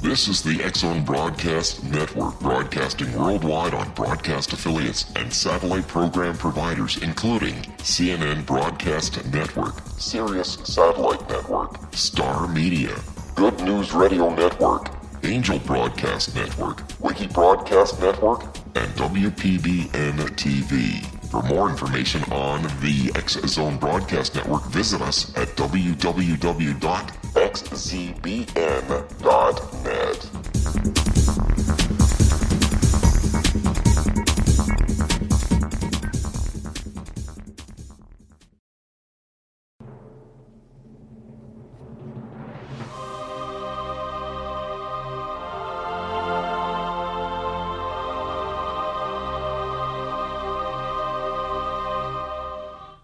This is the X-Zone Broadcast Network, broadcasting worldwide on broadcast affiliates and satellite program providers, including CNN Broadcast Network, Sirius Satellite Network, Star Media, Good News Radio Network, Angel Broadcast Network, Wiki Broadcast Network, and WPBN TV. For more information on the X-Zone Broadcast Network, visit us at www.xzbn.net.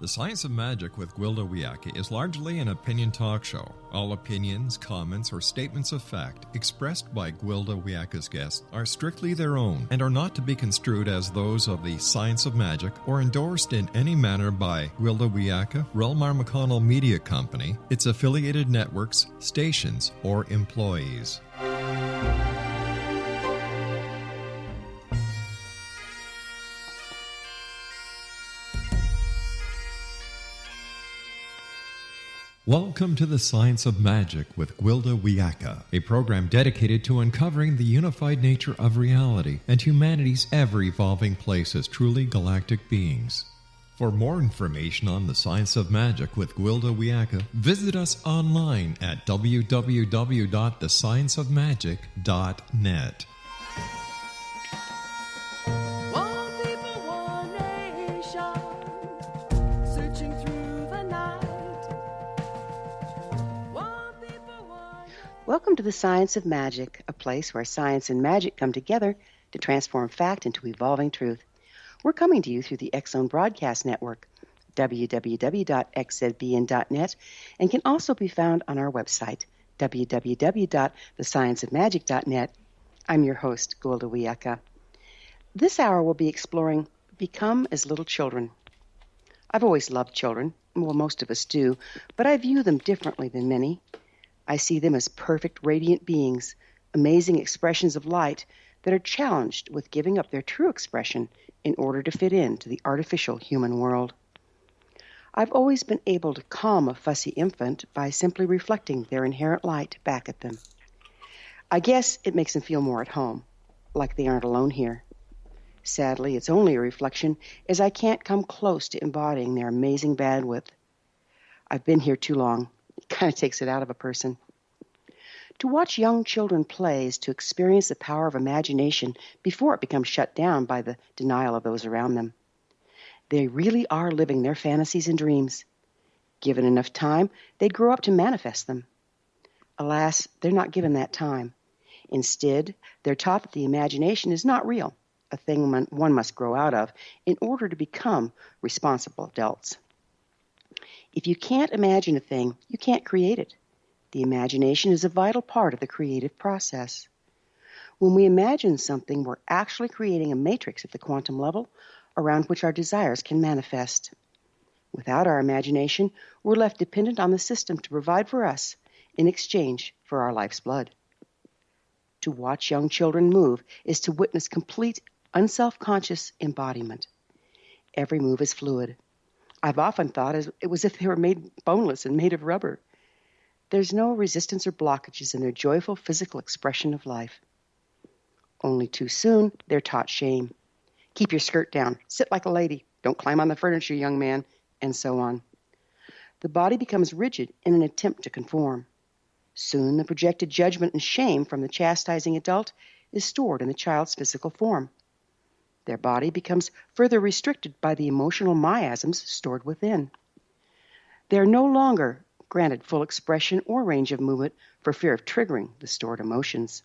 The Science of Magic with Gwilda Wiyaka is largely an opinion talk show. All opinions, comments, or statements of fact expressed by Gwilda Wiyaka's guests are strictly their own and are not to be construed as those of the Science of Magic or endorsed in any manner by Gwilda Wiyaka, Relmar McConnell Media Company, its affiliated networks, stations, or employees. Welcome to the Science of Magic with Gwilda Wiyaka, a program dedicated to uncovering the unified nature of reality and humanity's ever-evolving place as truly galactic beings. For more information on the Science of Magic with Gwilda Wiyaka, visit us online at www.thescienceofmagic.net. Welcome to the Science of Magic, a place where science and magic come together to transform fact into evolving truth. We're coming to you through the X-Zone Broadcast Network, www.xzbn.net, and can also be found on our website, www.thescienceofmagic.net. I'm your host, Gwilda Wiyaka. This hour we'll be exploring Become as Little Children. I've always loved children. Well, most of us do, but I view them differently than many. I see them as perfect, radiant beings, amazing expressions of light that are challenged with giving up their true expression in order to fit into the artificial human world. I've always been able to calm a fussy infant by simply reflecting their inherent light back at them. I guess it makes them feel more at home, like they aren't alone here. Sadly, it's only a reflection, as I can't come close to embodying their amazing bandwidth. I've been here too long. It kind of takes it out of a person. To watch young children play is to experience the power of imagination before it becomes shut down by the denial of those around them. They really are living their fantasies and dreams. Given enough time, they'd grow up to manifest them. Alas, they're not given that time. Instead, they're taught that the imagination is not real, a thing one must grow out of in order to become responsible adults. If you can't imagine a thing, you can't create it. The imagination is a vital part of the creative process. When we imagine something, we're actually creating a matrix at the quantum level around which our desires can manifest. Without our imagination, we're left dependent on the system to provide for us in exchange for our life's blood. To watch young children move is to witness complete, unself-conscious embodiment. Every move is fluid. I've often thought it was as if they were made boneless and made of rubber. There's no resistance or blockages in their joyful physical expression of life. Only too soon, they're taught shame. Keep your skirt down. Sit like a lady. Don't climb on the furniture, young man, and so on. The body becomes rigid in an attempt to conform. Soon, the projected judgment and shame from the chastising adult is stored in the child's physical form. Their body becomes further restricted by the emotional miasms stored within. They are no longer granted full expression or range of movement for fear of triggering the stored emotions.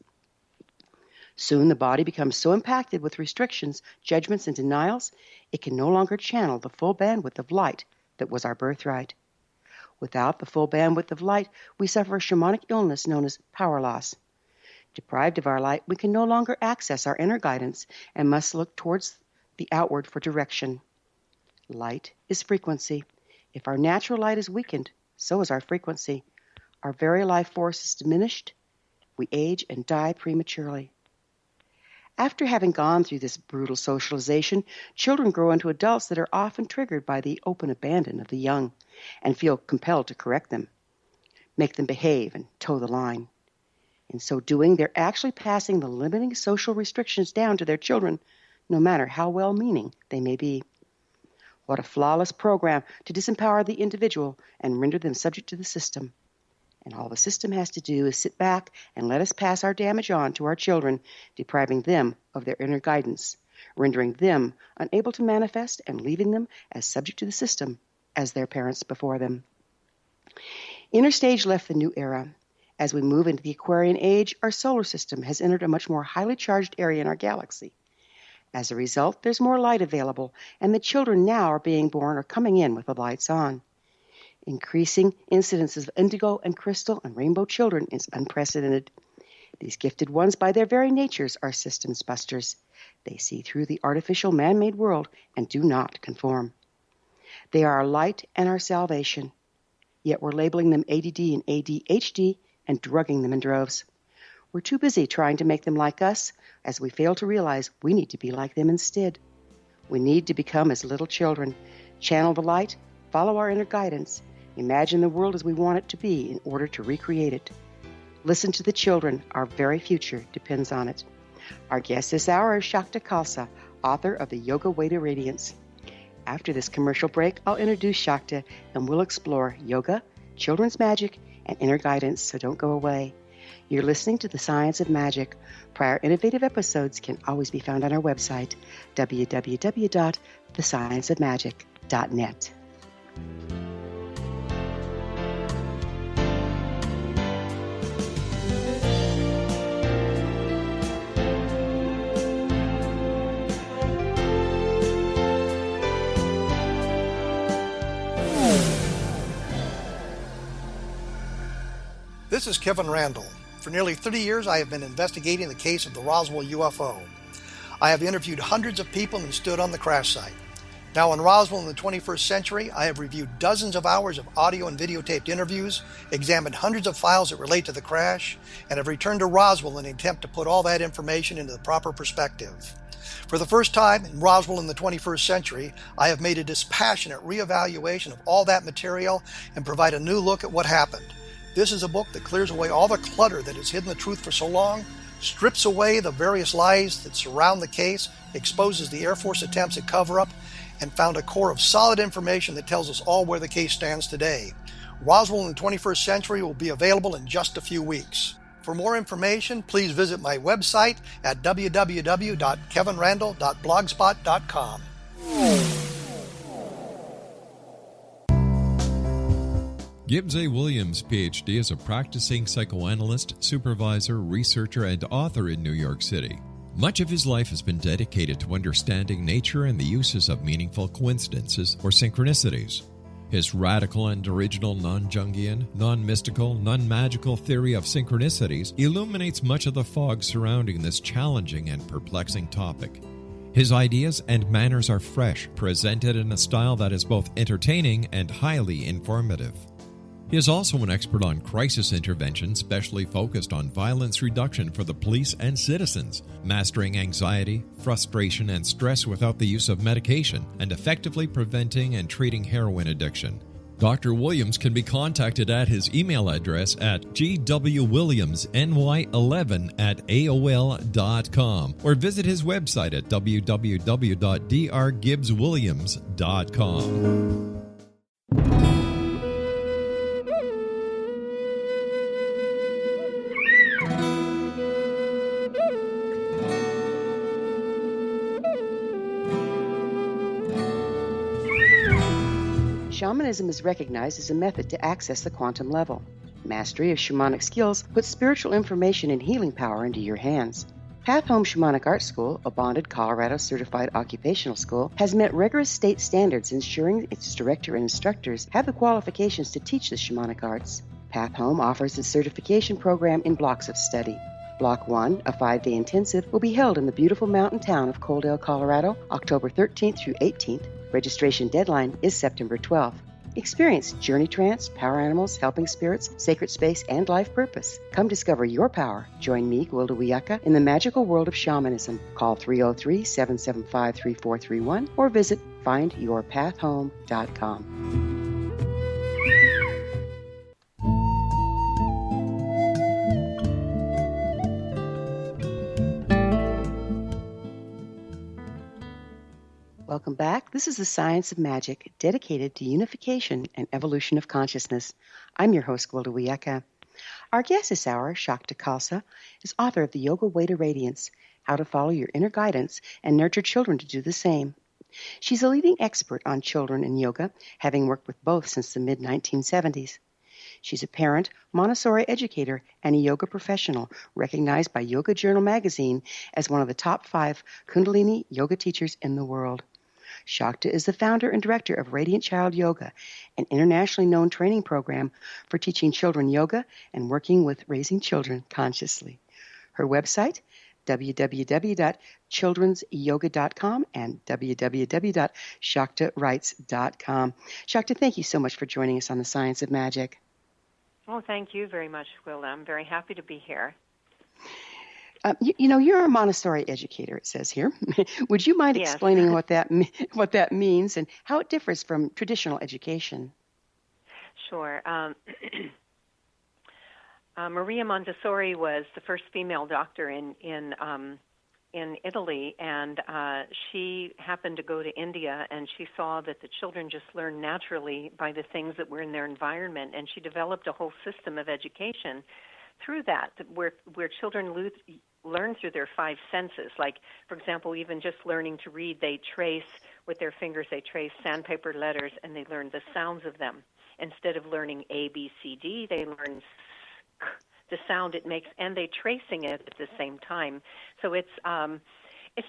Soon the body becomes so impacted with restrictions, judgments, and denials, it can no longer channel the full bandwidth of light that was our birthright. Without the full bandwidth of light, we suffer a shamanic illness known as power loss. Deprived of our light, we can no longer access our inner guidance and must look towards the outward for direction. Light is frequency. If our natural light is weakened, so is our frequency. Our very life force is diminished, we age and die prematurely. After having gone through this brutal socialization, children grow into adults that are often triggered by the open abandon of the young and feel compelled to correct them, make them behave, and toe the line. In so doing, they're actually passing the limiting social restrictions down to their children, no matter how well-meaning they may be. What a flawless program to disempower the individual and render them subject to the system. And all the system has to do is sit back and let us pass our damage on to our children, depriving them of their inner guidance, rendering them unable to manifest and leaving them as subject to the system as their parents before them. Inner stage left the new era. As we move into the Aquarian age, our solar system has entered a much more highly charged area in our galaxy. As a result, there's more light available, and the children now are being born or coming in with the lights on. Increasing incidences of indigo and crystal and rainbow children is unprecedented. These gifted ones, by their very natures, are systems busters. They see through the artificial man-made world and do not conform. They are our light and our salvation. Yet we're labeling them ADD and ADHD and drugging them in droves. We're too busy trying to make them like us, as we fail to realize we need to be like them instead. We need to become as little children, channel the light, follow our inner guidance, imagine the world as we want it to be in order to recreate it. Listen to the children. Our very future depends on it. Our guest this hour is Shakta Khalsa, author of The Yoga Way to Radiance. After this commercial break, I'll introduce Shakta and we'll explore yoga, children's magic, and inner guidance, so don't go away. You're listening to The Science of Magic. Prior innovative episodes can always be found on our website, www.thescienceofmagic.net. This is Kevin Randall. For nearly 30 years, I have been investigating the case of the Roswell UFO. I have interviewed hundreds of people and stood on the crash site. Now in Roswell in the 21st century, I have reviewed dozens of hours of audio and videotaped interviews, examined hundreds of files that relate to the crash, and have returned to Roswell in an attempt to put all that information into the proper perspective. For the first time in Roswell in the 21st century, I have made a dispassionate reevaluation of all that material and provide a new look at what happened. This is a book that clears away all the clutter that has hidden the truth for so long, strips away the various lies that surround the case, exposes the Air Force attempts at cover-up, and found a core of solid information that tells us all where the case stands today. Roswell in the 21st century will be available in just a few weeks. For more information, please visit my website at www.kevinrandall.blogspot.com. Gibbs A. Williams, Ph.D., is a practicing psychoanalyst, supervisor, researcher, and author in New York City. Much of his life has been dedicated to understanding nature and the uses of meaningful coincidences or synchronicities. His radical and original non-Jungian, non-mystical, non-magical theory of synchronicities illuminates much of the fog surrounding this challenging and perplexing topic. His ideas and manners are fresh, presented in a style that is both entertaining and highly informative. He is also an expert on crisis intervention, specially focused on violence reduction for the police and citizens, mastering anxiety, frustration, and stress without the use of medication, and effectively preventing and treating heroin addiction. Dr. Williams can be contacted at his email address at gwilliamsny11@aol.com or visit his website at www.drgibbswilliams.com. Shamanism is recognized as a method to access the quantum level. Mastery of shamanic skills puts spiritual information and healing power into your hands. Path Home Shamanic Art School, a bonded Colorado certified occupational school, has met rigorous state standards, ensuring its director and instructors have the qualifications to teach the shamanic arts. Path Home offers its certification program in blocks of study. Block 1, a 5-day intensive, will be held in the beautiful mountain town of Coaldale, Colorado, October 13th through 18th. Registration deadline is September 12th. Experience Journey Trance, Power Animals, Helping Spirits, Sacred Space, and Life Purpose. Come discover your power. Join me, Gwilda Wiyaka, in the magical world of shamanism. Call 303-775-3431 or visit findyourpathhome.com. Welcome back. This is the Science of Magic, dedicated to unification and evolution of consciousness. I'm your host, Gwilda Wiyaka. Our guest this hour, Shakta Khalsa, is author of The Yoga Way to Radiance, How to Follow Your Inner Guidance and Nurture Children to Do the Same. She's a leading expert on children and yoga, having worked with both since the mid-1970s. She's a parent, Montessori educator, and a yoga professional, recognized by Yoga Journal magazine as one of the top 5 Kundalini Yoga teachers in the world. Shakta is the founder and director of Radiant Child Yoga, an internationally known training program for teaching children yoga and working with raising children consciously. Her website, www.childrensyoga.com and www.shaktawrites.com. Shakta, thank you so much for joining us on The Science of Magic. Well, thank you very much, Gwilda. I'm very happy to be here. You're a Montessori educator, it says here. Would you mind Yes. explaining what that means and how it differs from traditional education? Sure. Maria Montessori was the first female doctor in Italy, and she happened to go to India, and she saw that the children just learned naturally by the things that were in their environment, and she developed a whole system of education through that, where children learn through their 5 senses. Like, for example, even just learning to read, they trace with their fingers, they trace sandpaper letters, and they learn the sounds of them. Instead of learning A, B, C, D, they learn the sound it makes, and they tracing it at the same time. So it's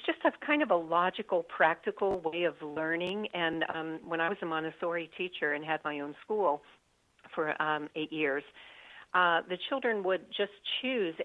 just a kind of a logical, practical way of learning. And when I was a Montessori teacher and had my own school for 8 years, the children would just choose.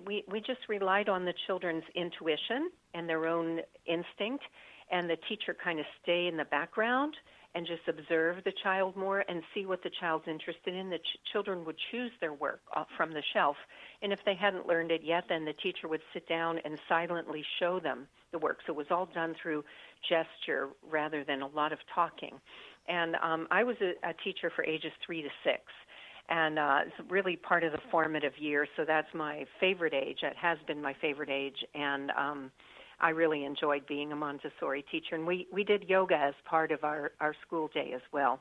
We just relied on the children's intuition and their own instinct, and the teacher kind of stay in the background and just observe the child more and see what the child's interested in. The children would choose their work from the shelf, and if they hadn't learned it yet, then the teacher would sit down and silently show them the work. So it was all done through gesture rather than a lot of talking. And I was a teacher for ages 3 to 6. And it's really part of the formative years, so that's my favorite age. It has been my favorite age, and I really enjoyed being a Montessori teacher. And we did yoga as part of our school day as well.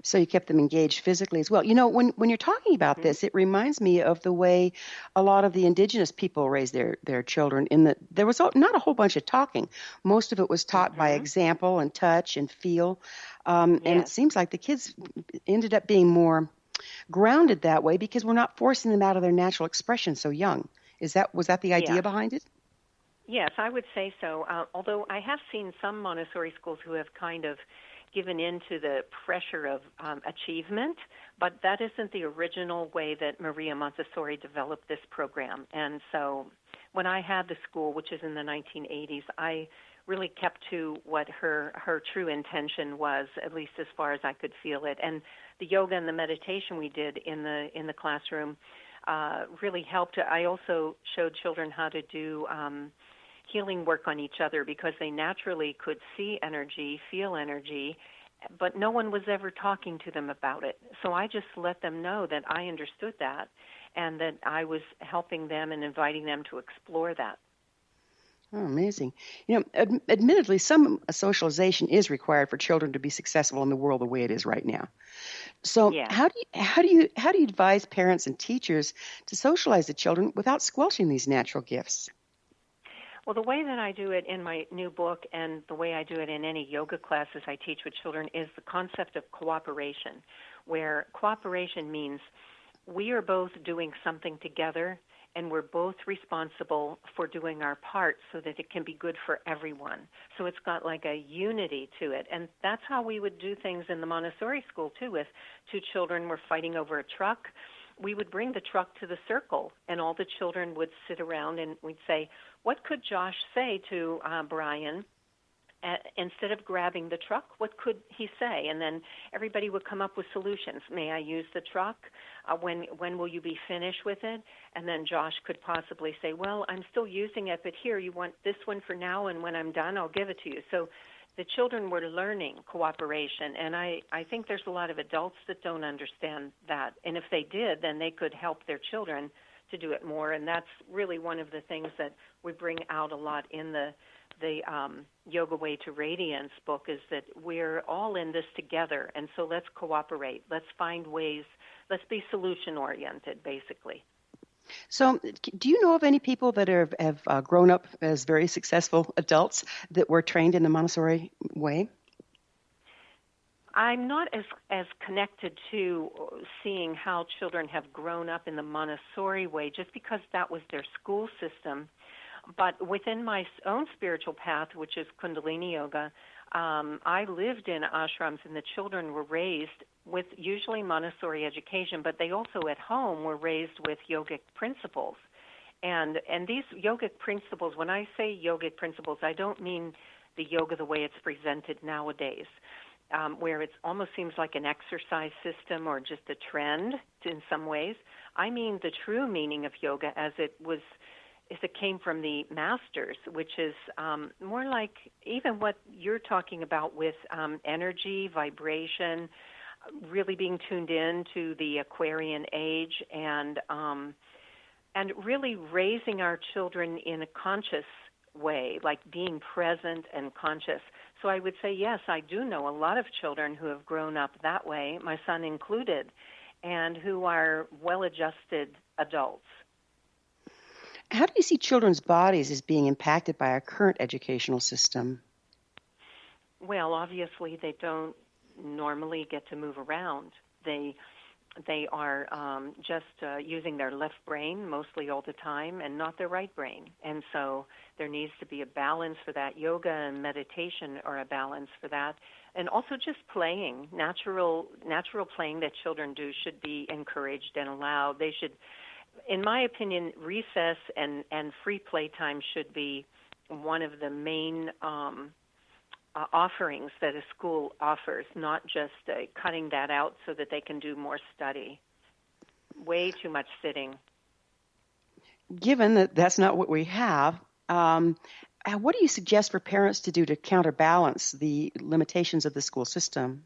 So you kept them engaged physically as well. You know, when you're talking about this, it reminds me of the way a lot of the indigenous people raised their children. There was not a whole bunch of talking. Most of it was taught by example and touch and feel. And it seems like the kids ended up being more grounded that way because we're not forcing them out of their natural expression so young. Was that the idea behind it? Yes, I would say so. Although I have seen some Montessori schools who have kind of given in to the pressure of achievement, but that isn't the original way that Maria Montessori developed this program. And so when I had the school, which is in the 1980s, I really kept to what her true intention was, at least as far as I could feel it. And the yoga and the meditation we did in the classroom really helped. I also showed children how to do healing work on each other because they naturally could see energy, feel energy, but no one was ever talking to them about it. So I just let them know that I understood that and that I was helping them and inviting them to explore that. Oh, amazing. You know, admittedly, some socialization is required for children to be successful in the world the way it is right now. So how do you advise parents and teachers to socialize the children without squelching these natural gifts? Well, the way that I do it in my new book and the way I do it in any yoga classes I teach with children is the concept of cooperation, where cooperation means we are both doing something together and we're both responsible for doing our part so that it can be good for everyone. So it's got like a unity to it. And that's how we would do things in the Montessori school, too. If 2 children were fighting over a truck, we would bring the truck to the circle, and all the children would sit around, and we'd say, what could Josh say to Brian instead of grabbing the truck, what could he say? And then everybody would come up with solutions. May I use the truck? When will you be finished with it? And then Josh could possibly say, well, I'm still using it, but here, you want this one for now, and when I'm done, I'll give it to you. So the children were learning cooperation, and I think there's a lot of adults that don't understand that. And if they did, then they could help their children to do it more, and that's really one of the things that we bring out a lot in the Yoga Way to Radiance book, is that we're all in this together, and so let's cooperate. Let's find ways. Let's be solution-oriented, basically. So do you know of any people that have grown up as very successful adults that were trained in the Montessori way? I'm not as connected to seeing how children have grown up in the Montessori way, just because that was their school system. But within my own spiritual path, which is Kundalini Yoga, I lived in ashrams, and the children were raised with usually Montessori education, but they also at home were raised with yogic principles. And these yogic principles, when I say yogic principles, I don't mean the yoga the way it's presented nowadays, where it almost seems like an exercise system or just a trend in some ways. I mean the true meaning of yoga as it came from the masters, which is more like even what you're talking about with energy, vibration, really being tuned in to the Aquarian age, and really raising our children in a conscious way, like being present and conscious. So I would say, yes, I do know a lot of children who have grown up that way, my son included, and who are well-adjusted adults. How do you see children's bodies as being impacted by our current educational system? Well, obviously they don't normally get to move around. They are just using their left brain mostly all the time and not their right brain. And so there needs to be a balance for that. Yoga and meditation are a balance for that. And also just playing, natural playing that children do should be encouraged and allowed. They should, in my opinion, recess and free play time should be one of the main offerings that a school offers, not just cutting that out so that they can do more study. Way too much sitting. Given that that's not what we have, what do you suggest for parents to do to counterbalance the limitations of the school system?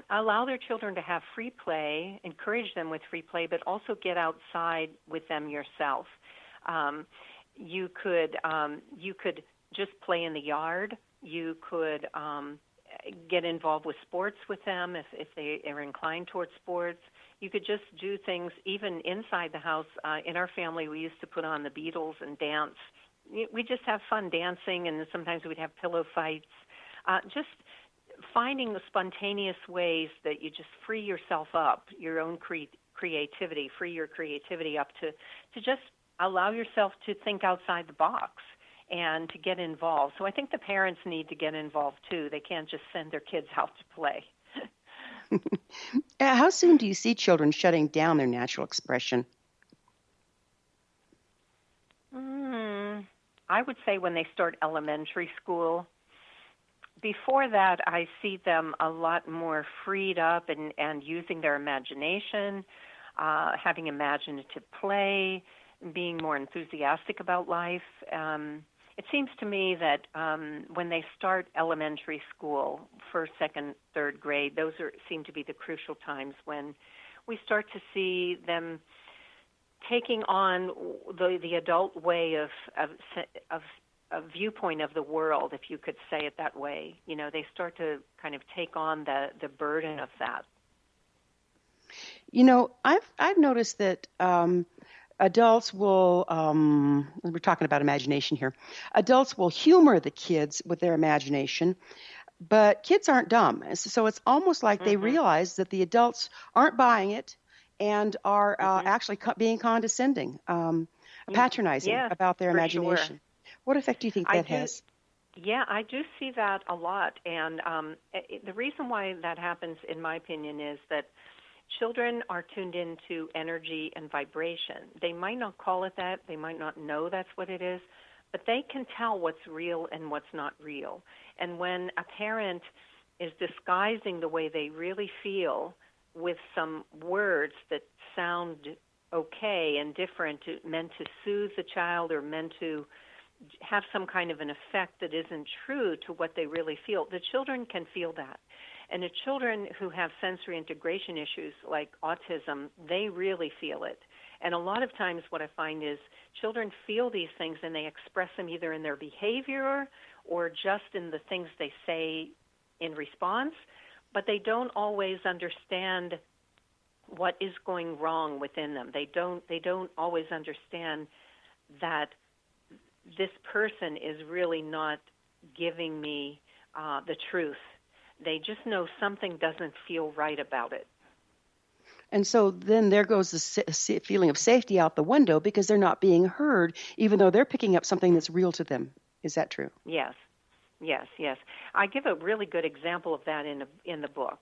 Allow their children to have free play, encourage them with free play, but also get outside with them yourself. You could just play in the yard. You could get involved with sports with them if they are inclined towards sports. You could just do things even inside the house. In our family, we used to put on the Beatles and dance. We just have fun dancing, and sometimes we'd have pillow fights. Just finding the spontaneous ways that you just free yourself up, your own creativity, free your creativity up to just allow yourself to think outside the box and to get involved. So I think the parents need to get involved too. They can't just send their kids out to play. How soon do you see children shutting down their natural expression? I would say when they start elementary school. Before that, I see them a lot more freed up and using their imagination, having imaginative play, being more enthusiastic about life. It seems to me that when they start elementary school, first, second, third grade, those seem to be the crucial times when we start to see them taking on the adult way of a viewpoint of the world, if you could say it that way. You know, they start to kind of take on the burden of that. You know, I've noticed that adults will, we're talking about imagination here, adults will humor the kids with their imagination, but kids aren't dumb. So it's almost like they realize that the adults aren't buying it and are actually being condescending, patronizing about their imagination. Sure. What effect do you think that has? Yeah, I do see that a lot. And the reason why that happens, in my opinion, is that children are tuned into energy and vibration. They might not call it that. They might not know that's what it is. but they can tell what's real and what's not real. And when a parent is disguising the way they really feel with some words that sound okay and different, meant to soothe the child or meant to have some kind of an effect that isn't true to what they really feel, the children can feel that. And the children who have sensory integration issues like autism, they really feel it. And a lot of times what I find is children feel these things and they express them either in their behavior or just in the things they say in response, but they don't always understand what is going wrong within them. They don't always understand that this person is really not giving me the truth. They just know something doesn't feel right about it. And so then there goes the feeling of safety out the window because they're not being heard, even though they're picking up something that's real to them. Is that true? Yes. I give a really good example of that in the book.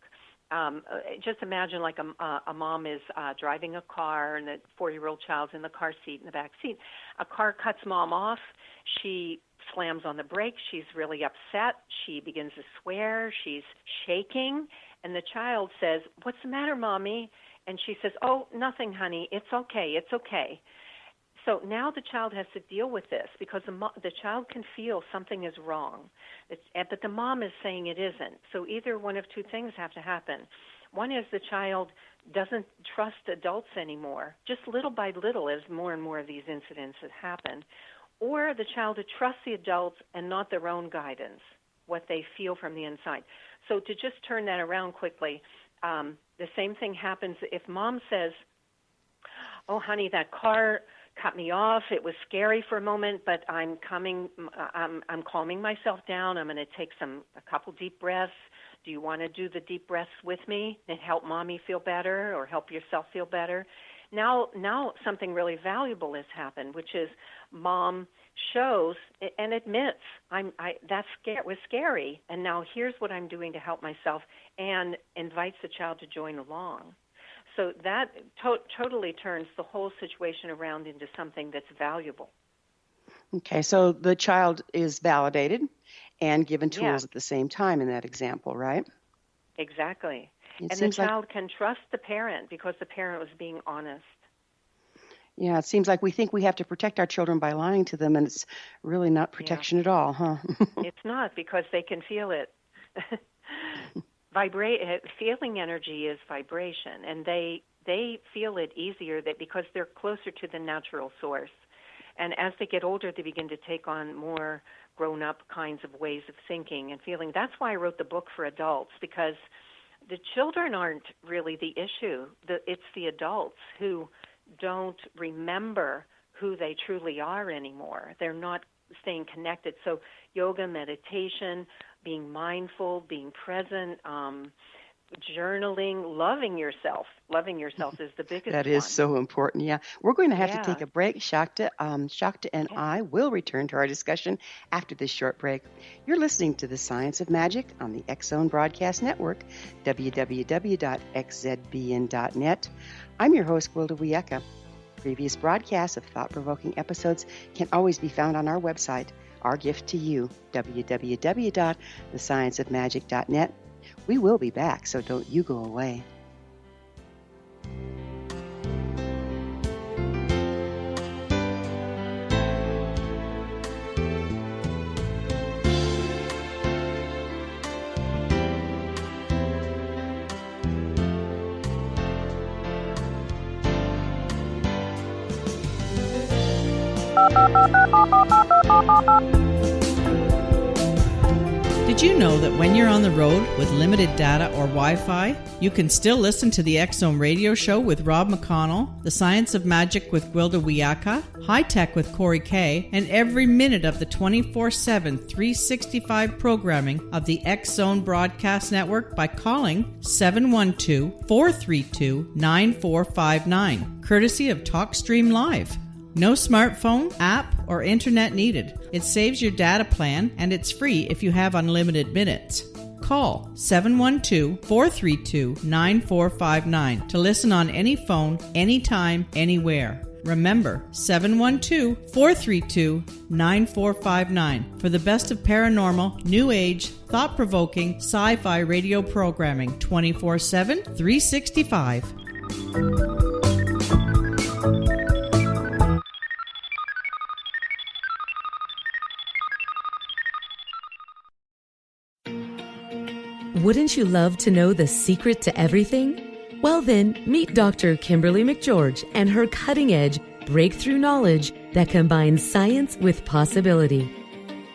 Just imagine like a mom is driving a car and the 4-year-old child's in the car seat, in the back seat. A car cuts mom off. She slams on the brakes. She's really upset. She begins to swear. She's shaking. And the child says, "What's the matter, Mommy?" And she says, "Oh, nothing, honey. It's okay. It's okay." So now the child has to deal with this because the child can feel something is wrong, but the mom is saying it isn't. So either one of two things have to happen. One is the child doesn't trust adults anymore, just little by little as more and more of these incidents have happened. Or the child trusts the adults and not their own guidance, what they feel from the inside. So to just turn that around quickly, the same thing happens if mom says, "Oh, honey, that car cut me off. It was scary for a moment, but I'm calming myself down. I'm going to take a couple deep breaths. Do you want to do the deep breaths with me and help mommy feel better or help yourself feel better?" Now something really valuable has happened, which is mom shows and admits that was scary, and now here's what I'm doing to help myself, and invites the child to join along. So that totally turns the whole situation around into something that's valuable. Okay, so the child is validated and given tools at the same time in that example, right? Exactly. And the child can trust the parent because the parent was being honest. Yeah, it seems like we think we have to protect our children by lying to them, and it's really not protection at all, huh? It's not, because they can feel it. Feeling energy is vibration, and they feel it easier because they're closer to the natural source. And as they get older, they begin to take on more grown-up kinds of ways of thinking and feeling. That's why I wrote the book for adults, because the children aren't really the issue. It's the adults who don't remember who they truly are anymore. They're not staying connected. So yoga, meditation, being mindful, being present, journaling, loving yourself. Loving yourself is the biggest one. That is so important, yeah. We're going to have to take a break. Shakta and I will return to our discussion after this short break. You're listening to The Science of Magic on the X-Zone Broadcast Network, www.xzbn.net. I'm your host, Gwilda Wiyaka. Previous broadcasts of thought-provoking episodes can always be found on our website. Our gift to you, www.thescienceofmagic.net. We will be back, so don't you go away. Did you know that when you're on the road with limited data or Wi-Fi, you can still listen to the X-Zone radio show with Rob McConnell, The Science of Magic with Gwilda Wiyaka, High Tech with Corey Kay, and every minute of the 24/7, 365 programming of the X-Zone Broadcast Network by calling 712-432-9459, courtesy of TalkStream Live. No smartphone, app, or internet needed. It saves your data plan, and it's free if you have unlimited minutes. Call 712-432-9459 to listen on any phone, anytime, anywhere. Remember, 712-432-9459 for the best of paranormal, new age, thought-provoking, sci-fi radio programming 24/7, 365. Wouldn't you love to know the secret to everything? Well then, meet Dr. Kimberly McGeorge and her cutting-edge breakthrough knowledge that combines science with possibility.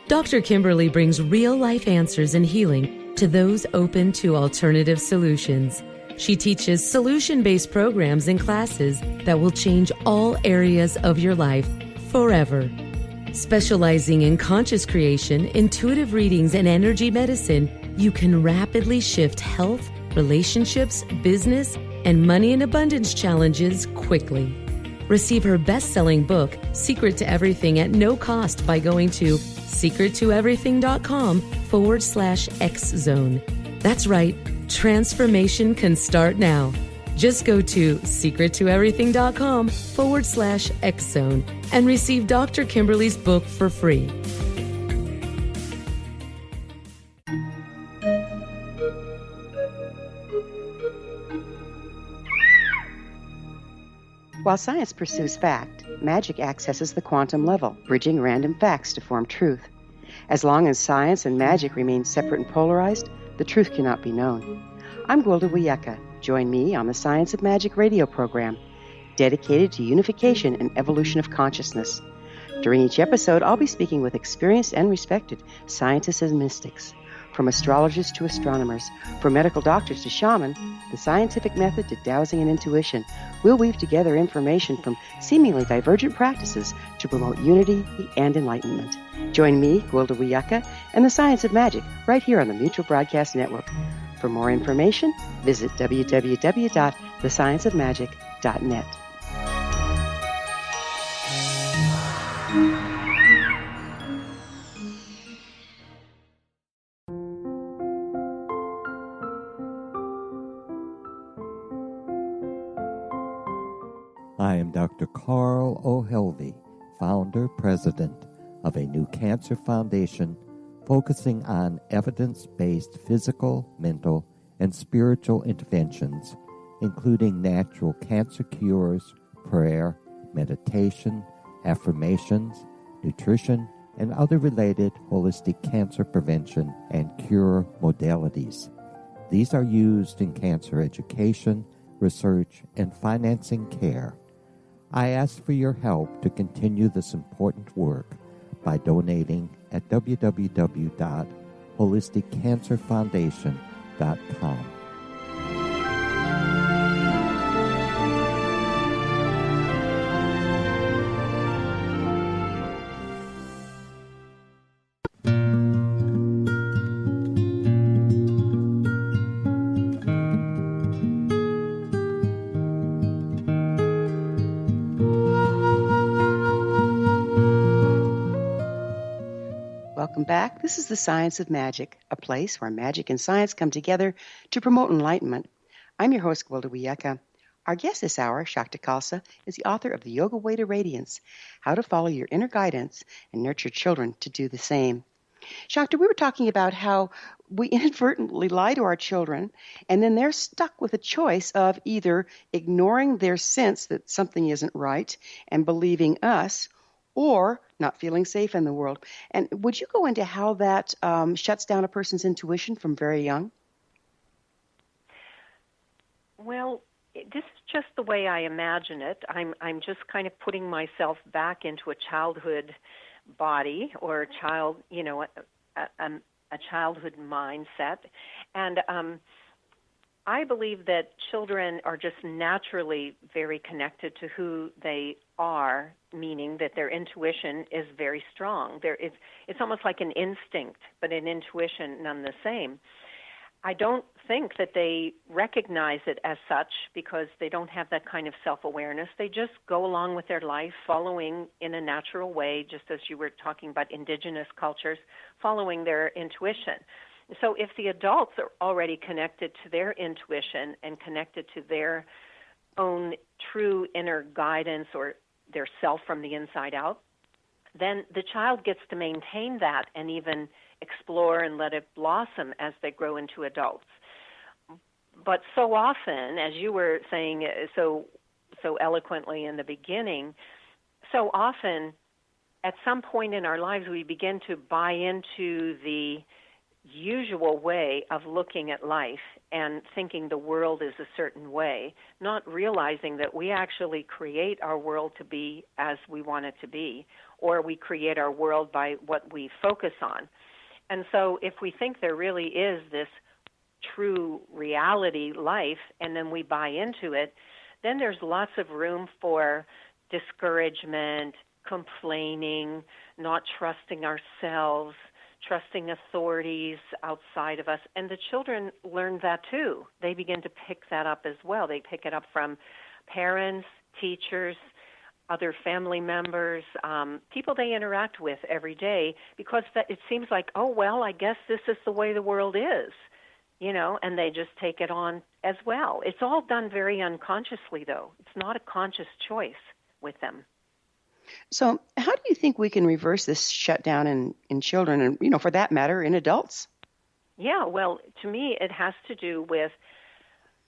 Dr. Kimberly brings real-life answers and healing to those open to alternative solutions. She teaches solution-based programs and classes that will change all areas of your life forever. Specializing in conscious creation, intuitive readings, and energy medicine, you can rapidly shift health, relationships, business, and money and abundance challenges quickly. Receive her best-selling book, Secret to Everything, at no cost by going to secrettoeverything.com/X-Zone. That's right, transformation can start now. Just go to secrettoeverything.com/X-Zone and receive Dr. Kimberly's book for free. While science pursues fact, magic accesses the quantum level, bridging random facts to form truth. As long as science and magic remain separate and polarized, the truth cannot be known. I'm Gwilda Wiyaka. Join me on the Science of Magic radio program, dedicated to unification and evolution of consciousness. During each episode, I'll be speaking with experienced and respected scientists and mystics. From astrologers to astronomers, from medical doctors to shaman, the scientific method to dowsing and intuition, we'll weave together information from seemingly divergent practices to promote unity and enlightenment. Join me, Gwilda Wiyaka, and the Science of Magic right here on the Mutual Broadcast Network. For more information, visit www.thescienceofmagic.net. I am Dr. Carl O'Helvey, founder, president of a new cancer foundation focusing on evidence-based physical, mental, and spiritual interventions, including natural cancer cures, prayer, meditation, affirmations, nutrition, and other related holistic cancer prevention and cure modalities. These are used in cancer education, research, and financing care. I ask for your help to continue this important work by donating at www.holisticcancerfoundation.com. Welcome back. This is the Science of Magic, a place where magic and science come together to promote enlightenment. I'm your host, Gwilda Wiyaka. Our guest this hour, Shakta Khalsa, is the author of The Yoga Way to Radiance, How to Follow Your Inner Guidance and Nurture Children to Do the Same. Shakta, we were talking about how we inadvertently lie to our children, and then they're stuck with a choice of either ignoring their sense that something isn't right and believing us, or not feeling safe in the world. And would you go into how that shuts down a person's intuition from very young? Well, this is just the way I imagine it. I'm just kind of putting myself back into a childhood body or a child, a childhood mindset, and I believe that children are just naturally very connected to who they are, meaning that their intuition is very strong. It's almost like an instinct, but an intuition none the same. I don't think that they recognize it as such because they don't have that kind of self-awareness. They just go along with their life, following in a natural way, just as you were talking about indigenous cultures, following their intuition. So if the adults are already connected to their intuition and connected to their own true inner guidance or their self from the inside out, then the child gets to maintain that and even explore and let it blossom as they grow into adults. But so often, as you were saying so eloquently in the beginning, so often at some point in our lives we begin to buy into the usual way of looking at life and thinking the world is a certain way, not realizing that we actually create our world to be as we want it to be, or we create our world by what we focus on. And so if we think there really is this true reality life and then we buy into it, then there's lots of room for discouragement, complaining, not trusting ourselves, trusting authorities outside of us. And the children learn that too. They begin to pick that up as well. They pick it up from parents, teachers, other family members, people they interact with every day, because it seems like, oh, well, I guess this is the way the world is, and they just take it on as well. It's all done very unconsciously, though. It's not a conscious choice with them. So how do you think we can reverse this shutdown in children and, for that matter, in adults? Yeah, well, to me, it has to do with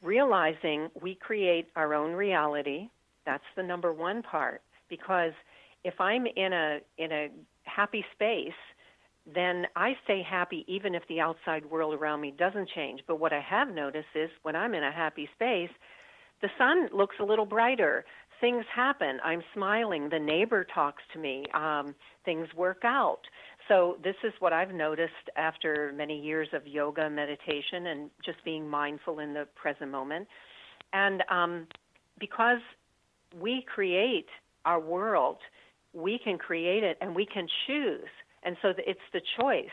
realizing we create our own reality. That's the number one part, because if I'm in a happy space, then I stay happy even if the outside world around me doesn't change. But what I have noticed is when I'm in a happy space, the sun looks a little brighter. Things happen. I'm smiling. The neighbor talks to me. Things work out. So this is what I've noticed after many years of yoga, meditation, and just being mindful in the present moment. And because we create our world, we can create it and we can choose. And so it's the choice.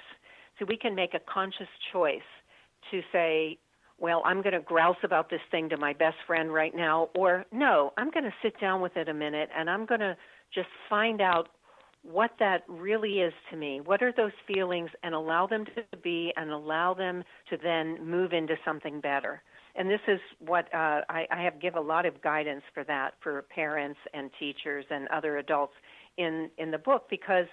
So we can make a conscious choice to say, well, I'm going to grouse about this thing to my best friend right now, or no, I'm going to sit down with it a minute and I'm going to just find out what that really is to me. What are those feelings, and allow them to be, and allow them to then move into something better. And this is what I give a lot of guidance for that for parents and teachers and other adults in the book, because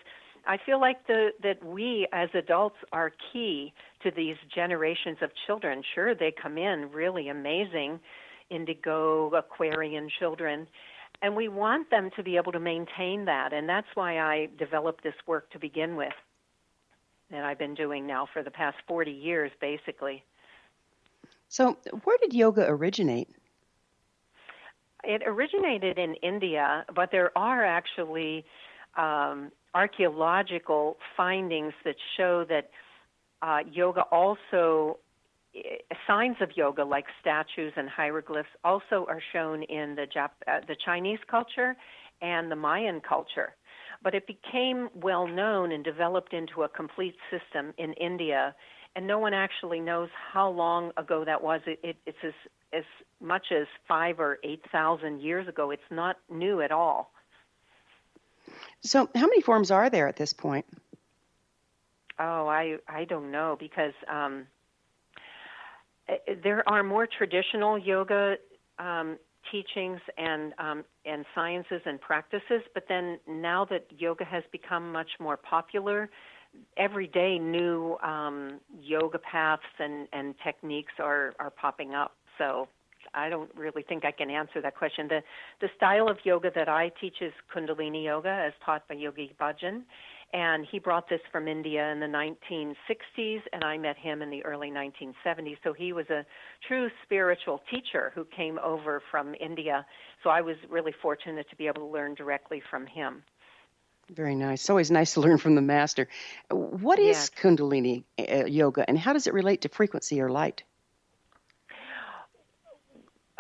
I feel like that we as adults are key to these generations of children. Sure, they come in really amazing, indigo, Aquarian children, and we want them to be able to maintain that. And that's why I developed this work to begin with that I've been doing now for the past 40 years, basically. So where did yoga originate? It originated in India, but there are actually archaeological findings that show that yoga also, signs of yoga like statues and hieroglyphs also are shown in the Chinese culture and the Mayan culture. But it became well known and developed into a complete system in India, and no one actually knows how long ago that was. It's as much as 5,000 or 8,000 years ago. It's not new at all. So how many forms are there at this point? Oh, I don't know, because there are more traditional yoga teachings and sciences and practices, but then now that yoga has become much more popular, every day new yoga paths and techniques are popping up. So I don't really think I can answer that question. The style of yoga that I teach is Kundalini Yoga, as taught by Yogi Bhajan, and he brought this from India in the 1960s, and I met him in the early 1970s. So he was a true spiritual teacher who came over from India. So I was really fortunate to be able to learn directly from him. Very nice. It's always nice to learn from the master. What is Kundalini Yoga, and how does it relate to frequency or light?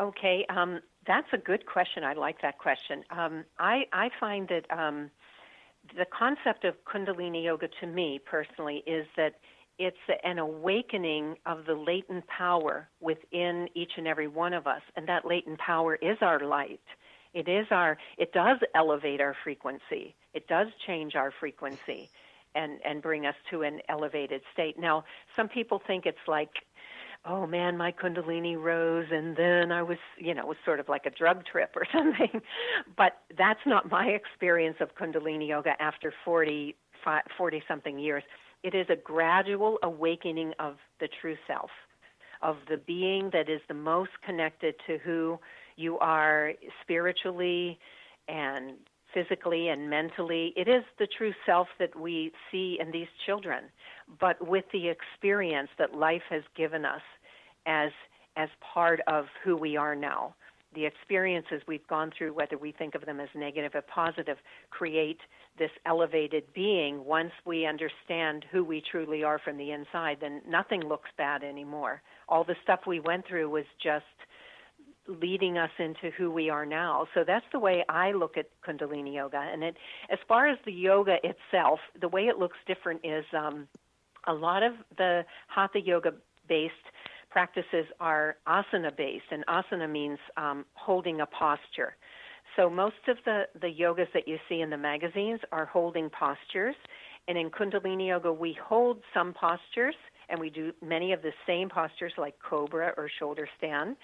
Okay, that's a good question. I like that question. I find that the concept of Kundalini Yoga to me personally is that it's an awakening of the latent power within each and every one of us, and that latent power is our light. It does elevate our frequency. It does change our frequency and bring us to an elevated state. Now, some people think it's like oh man, my Kundalini rose, and then I was, it was sort of like a drug trip or something. But that's not my experience of Kundalini Yoga after 40-something years. It is a gradual awakening of the true self, of the being that is the most connected to who you are spiritually and physically and mentally. It is the true self that we see in these children, but with the experience that life has given us as part of who we are now. The experiences we've gone through, whether we think of them as negative or positive, create this elevated being. Once we understand who we truly are from the inside, then nothing looks bad anymore. All the stuff we went through was just leading us into who we are now. So that's the way I look at Kundalini Yoga. And as far as the yoga itself, the way it looks different is a lot of the Hatha Yoga-based practices are asana-based, and asana means holding a posture. So most of the yogas that you see in the magazines are holding postures, and in Kundalini Yoga we hold some postures, and we do many of the same postures like cobra or shoulder stand,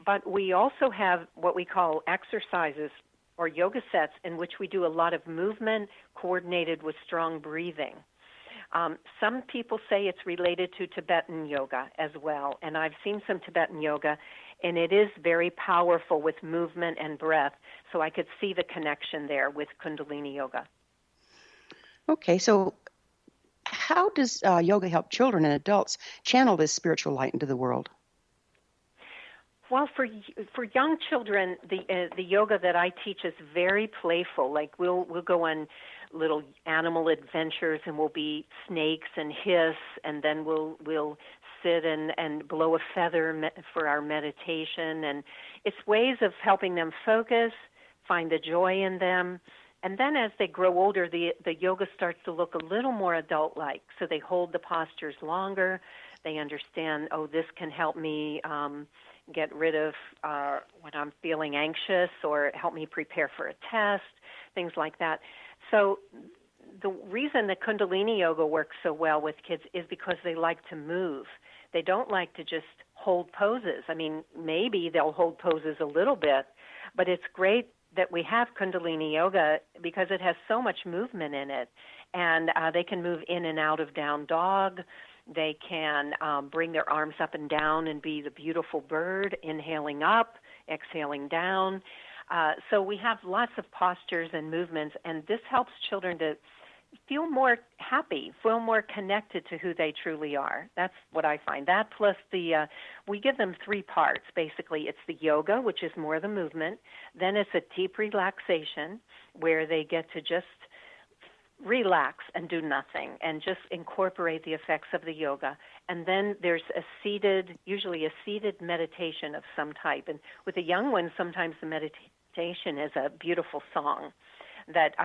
but we also have what we call exercises or yoga sets in which we do a lot of movement coordinated with strong breathing. Some people say it's related to Tibetan yoga as well, and I've seen some Tibetan yoga, and it is very powerful with movement and breath, so I could see the connection there with Kundalini Yoga. Okay, so how does yoga help children and adults channel this spiritual light into the world? Well, for young children, the yoga that I teach is very playful. Like we'll go on little animal adventures, and we'll be snakes and hiss, and then we'll sit and blow a feather for our meditation. And it's ways of helping them focus, find the joy in them. And then as they grow older, the yoga starts to look a little more adult-like. So they hold the postures longer. They understand, oh, this can help me get rid of when I'm feeling anxious, or help me prepare for a test, things like that. So the reason that Kundalini Yoga works so well with kids is because they like to move. They don't like to just hold poses. I mean, maybe they'll hold poses a little bit, but it's great that we have Kundalini Yoga because it has so much movement in it. And they can move in and out of down dog. They can bring their arms up and down and be the beautiful bird, inhaling up, exhaling down. So we have lots of postures and movements, and this helps children to feel more happy, feel more connected to who they truly are. That's what I find. That plus we give them 3 parts, basically. It's the yoga, which is more the movement. Then it's a deep relaxation where they get to just relax and do nothing and just incorporate the effects of the yoga. And then there's usually a seated meditation of some type. And with the young ones, sometimes the meditation is a beautiful song. That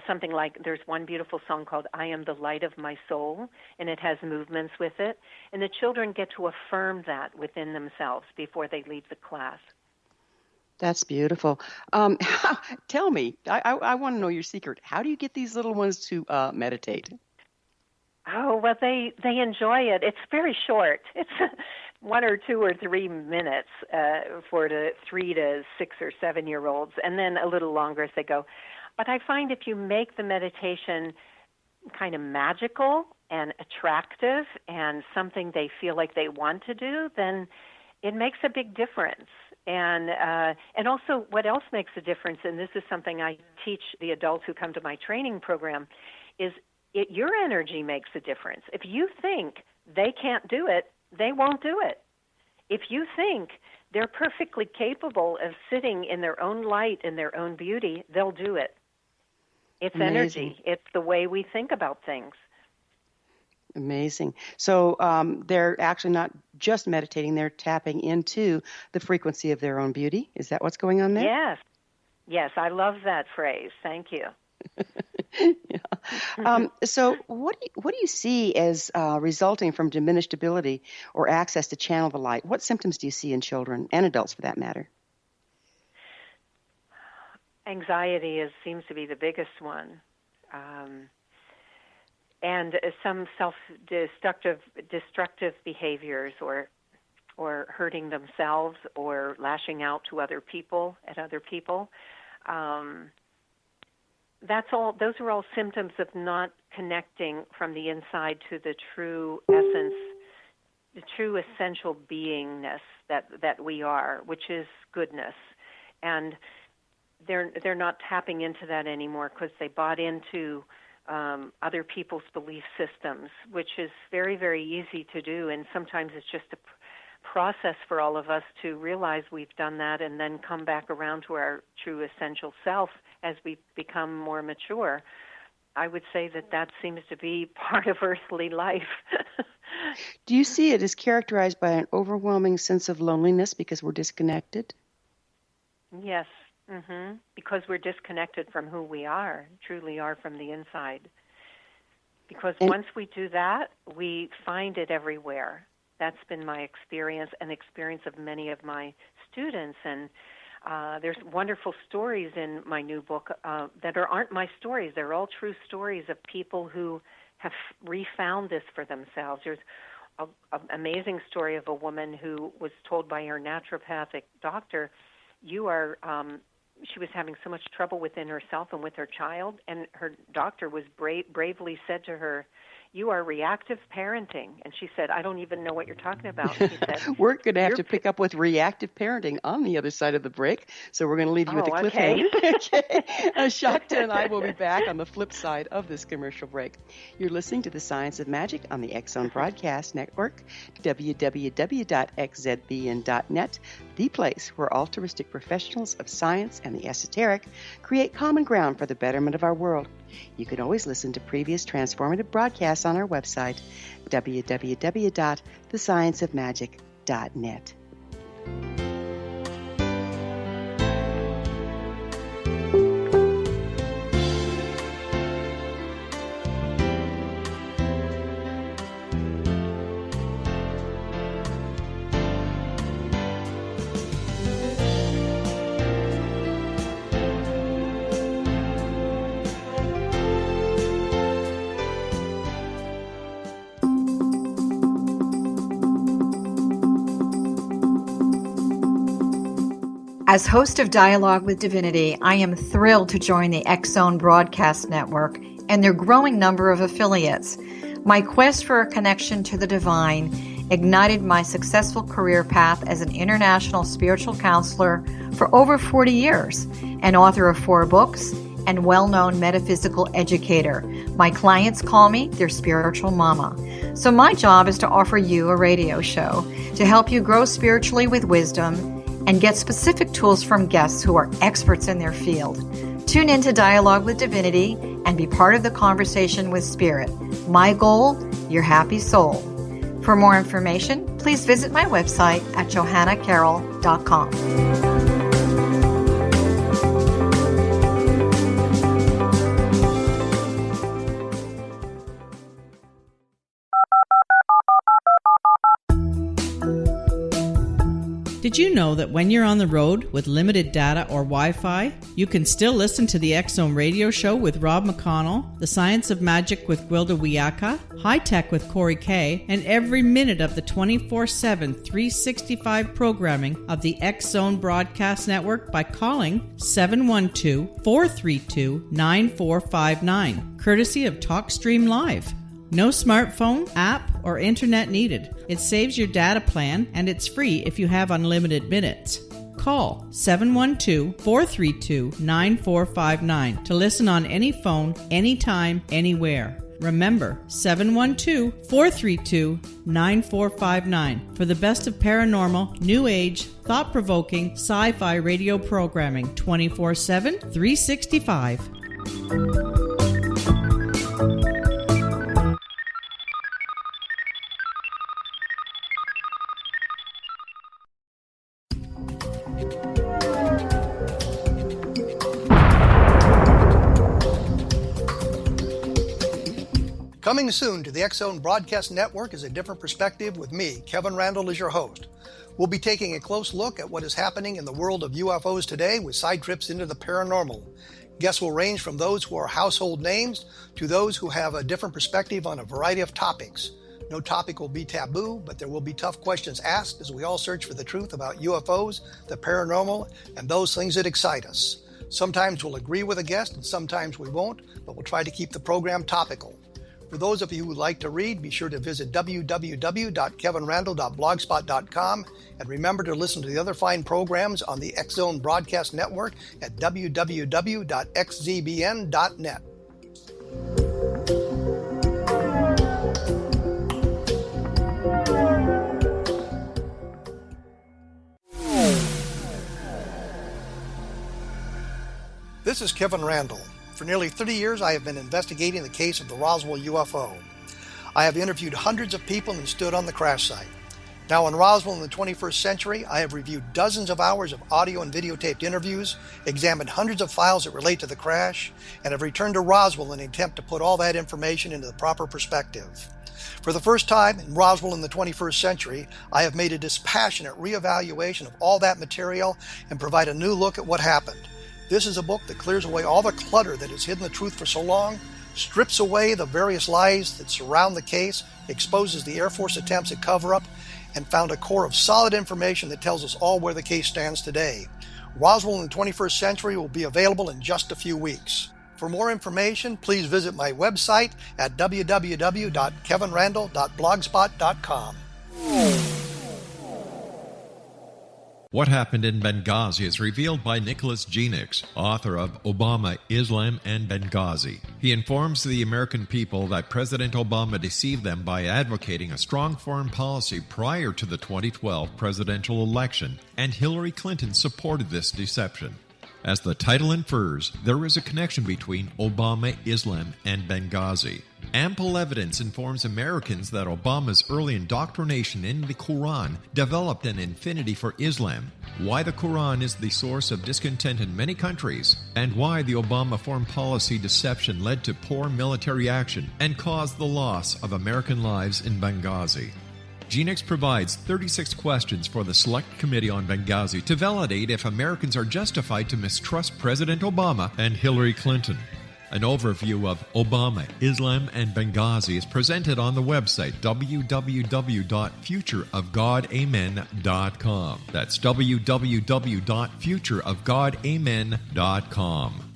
something like, there's one beautiful song called I Am the Light of My Soul, and it has movements with it. And the children get to affirm that within themselves before they leave the class. That's beautiful. Tell me, I want to know your secret. How do you get these little ones to meditate? Oh, well, they enjoy it. It's very short. It's 1 or 2 or 3 minutes for the 3 to 6 or 7-year-olds, and then a little longer as they go. But I find if you make the meditation kind of magical and attractive and something they feel like they want to do, then it makes a big difference. And also what else makes a difference, and this is something I teach the adults who come to my training program, is your energy makes a difference. If you think they can't do it, they won't do it. If you think they're perfectly capable of sitting in their own light and their own beauty, they'll do it. It's Amazing. Energy. It's the way we think about things. Amazing. So they're actually not just meditating, they're tapping into the frequency of their own beauty. Is that what's going on there? Yes, I love that phrase. Thank you. Yeah. So what do you see as resulting from diminished ability or access to channel the light? What symptoms do you see in children and adults for that matter? Anxiety seems to be the biggest one. And some self-destructive behaviors or or hurting themselves or lashing out to other people, that's all. Those are all symptoms of not connecting from the inside to the true essence, the true essential beingness that we are, which is goodness. And they're not tapping into that anymore because they bought into other people's belief systems, which is very, very easy to do. And sometimes it's just a process for all of us to realize we've done that and then come back around to our true essential self as we become more mature. I would say that seems to be part of earthly life. Do you see it as characterized by an overwhelming sense of loneliness because we're disconnected? Yes, because we're disconnected from who we are, truly are from the inside. Because once we do that, we find it everywhere. That's been my experience and experience of many of my students. And there's wonderful stories in my new book that aren't my stories. They're all true stories of people who have refound this for themselves. There's an amazing story of a woman who was told by her naturopathic doctor, she was having so much trouble within herself and with her child, and her doctor was bravely said to her, "You are reactive parenting." And she said, "I don't even know what you're talking about." He said, we're going to have to pick up with reactive parenting on the other side of the break, so we're going to leave you with a cliffhanger. Okay. Shakta and I will be back on the flip side of this commercial break. You're listening to The Science of Magic on the X-Zone Broadcast Network, www.xzbn.net, the place where altruistic professionals of science and the esoteric create common ground for the betterment of our world. You can always listen to previous transformative broadcasts on our website, www.thescienceofmagic.net. As host of Dialogue with Divinity, I am thrilled to join the X-Zone Broadcast Network and their growing number of affiliates. My quest for a connection to the divine ignited my successful career path as an international spiritual counselor for over 40 years, an author of 4 books, and well-known metaphysical educator. My clients call me their spiritual mama. So my job is to offer you a radio show to help you grow spiritually with wisdom and get specific tools from guests who are experts in their field. Tune in to Dialogue with Divinity and be part of the conversation with Spirit. My goal, your happy soul. For more information, please visit my website at johannacarroll.com. Did you know that when you're on the road with limited data or Wi-Fi, you can still listen to the X-Zone radio show with Rob McConnell, The Science of Magic with Gwilda Wiyaka, High Tech with Corey Kay, and every minute of the 24/7, 365 programming of the X-Zone Broadcast Network by calling 712-432-9459, courtesy of TalkStream Live. No smartphone, app, or internet needed. It saves your data plan, and it's free if you have unlimited minutes. Call 712-432-9459 to listen on any phone, anytime, anywhere. Remember, 712-432-9459 for the best of paranormal, new age, thought-provoking, sci-fi radio programming 24/7, 365. Coming soon to the X-Zone Broadcast Network is A Different Perspective with me, Kevin Randall, as your host. We'll be taking a close look at what is happening in the world of UFOs today with side trips into the paranormal. Guests will range from those who are household names to those who have a different perspective on a variety of topics. No topic will be taboo, but there will be tough questions asked as we all search for the truth about UFOs, the paranormal, and those things that excite us. Sometimes we'll agree with a guest and sometimes we won't, but we'll try to keep the program topical. For those of you who would like to read, be sure to visit www.kevinrandle.blogspot.com and remember to listen to the other fine programs on the X Zone Broadcast Network at www.xzbn.net. This is Kevin Randle. For nearly 30 years, I have been investigating the case of the Roswell UFO. I have interviewed hundreds of people and stood on the crash site. Now in Roswell in the 21st century, I have reviewed dozens of hours of audio and videotaped interviews, examined hundreds of files that relate to the crash, and have returned to Roswell in an attempt to put all that information into the proper perspective. For the first time in Roswell in the 21st century, I have made a dispassionate reevaluation of all that material and provide a new look at what happened. This is a book that clears away all the clutter that has hidden the truth for so long, strips away the various lies that surround the case, exposes the Air Force attempts at cover-up, and found a core of solid information that tells us all where the case stands today. Roswell in the 21st century will be available in just a few weeks. For more information, please visit my website at www.kevinrandle.blogspot.com. What Happened in Benghazi is revealed by Nicholas Genix, author of Obama, Islam, and Benghazi. He informs the American people that President Obama deceived them by advocating a strong foreign policy prior to the 2012 presidential election, and Hillary Clinton supported this deception. As the title infers, there is a connection between Obama, Islam, and Benghazi. Ample evidence informs Americans that Obama's early indoctrination in the Quran developed an affinity for Islam, why the Quran is the source of discontent in many countries, and why the Obama foreign policy deception led to poor military action and caused the loss of American lives in Benghazi. Genix provides 36 questions for the Select Committee on Benghazi to validate if Americans are justified to mistrust President Obama and Hillary Clinton. An overview of Obama, Islam, and Benghazi is presented on the website www.futureofgodamen.com. That's www.futureofgodamen.com.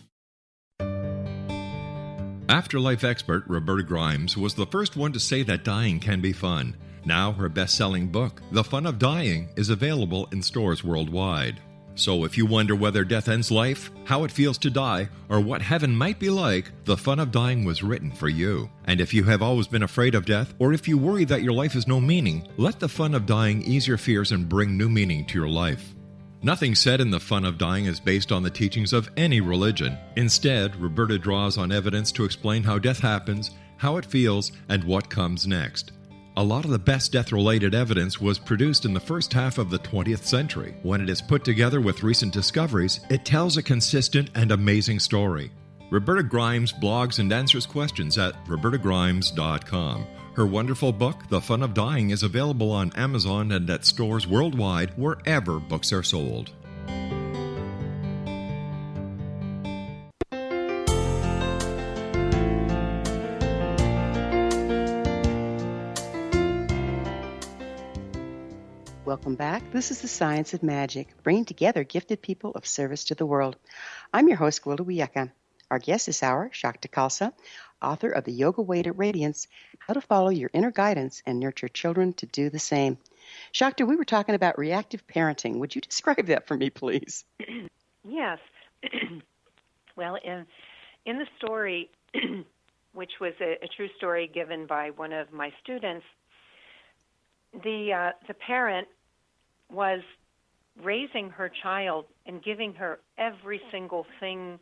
Afterlife expert Roberta Grimes was the first one to say that dying can be fun. Now her best-selling book, The Fun of Dying, is available in stores worldwide. So if you wonder whether death ends life, how it feels to die, or what heaven might be like, The Fun of Dying was written for you. And if you have always been afraid of death, or if you worry that your life has no meaning, let The Fun of Dying ease your fears and bring new meaning to your life. Nothing said in The Fun of Dying is based on the teachings of any religion. Instead, Roberta draws on evidence to explain how death happens, how it feels, and what comes next. A lot of the best death-related evidence was produced in the first half of the 20th century. When it is put together with recent discoveries, it tells a consistent and amazing story. Roberta Grimes blogs and answers questions at robertagrimes.com. Her wonderful book, The Fun of Dying, is available on Amazon and at stores worldwide wherever books are sold. Welcome back. This is the Science of Magic, bringing together gifted people of service to the world. I'm your host, Gwilda Wiyaka. Our guest this hour, Shakta Khalsa, author of the Yoga Way to Radiance, How to Follow Your Inner Guidance and Nurture Children to Do the Same. Shakta, we were talking about reactive parenting. Would you describe that for me, please? Yes. Well, in the story, which was a true story given by one of my students, the parent was raising her child and giving her every single thing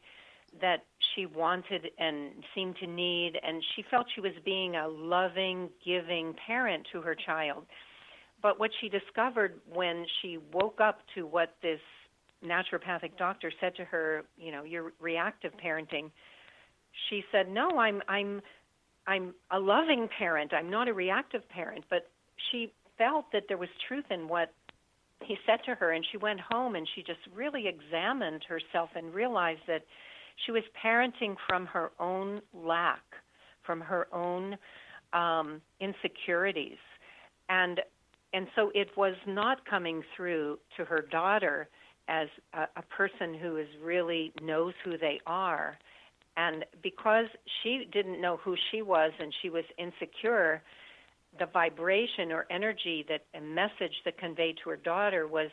that she wanted and seemed to need, and she felt she was being a loving, giving parent to her child. But what she discovered when she woke up to what this naturopathic doctor said to her, you know, you're reactive parenting, she said, no, I'm a loving parent. I'm not a reactive parent. But she felt that there was truth in what he said to her, and she went home and she just really examined herself and realized that she was parenting from her own lack, from her own insecurities. And so it was not coming through to her daughter as a person who is really knows who they are. And because she didn't know who she was and she was insecure, the vibration or energy, that a message that conveyed to her daughter was